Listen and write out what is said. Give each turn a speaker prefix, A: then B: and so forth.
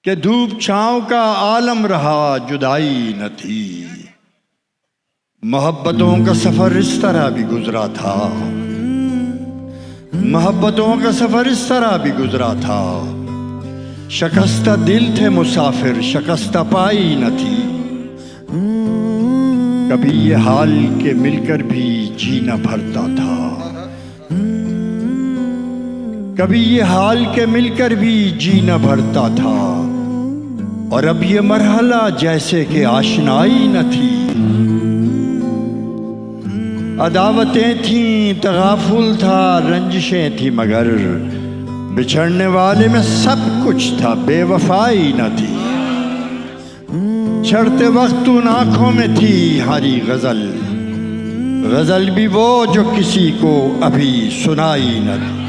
A: कि धूप छाँव का आलम रहा जुदाई न थी। मोहब्बतों का सफर इस तरह भी गुजरा था, मोहब्बतों का सफर इस तरह भी गुजरा था। शकस्ता दिल थे मुसाफिर, शकस्ता पाई न थी। कभी ये हाल के मिलकर भी जी न भरता था, कभी ये हाल के मिलकर भी जी न भरता था। और अब ये मरहला जैसे कि आशनाई न थी। अदावतें थीं, तगाफुल था, रंजिशें थी, मगर बिछड़ने वाले में सब कुछ था, बेवफाई न थी। चढ़ते वक्त उन आंखों में थी हरी गजल, गजल भी वो जो किसी को अभी सुनाई न थी।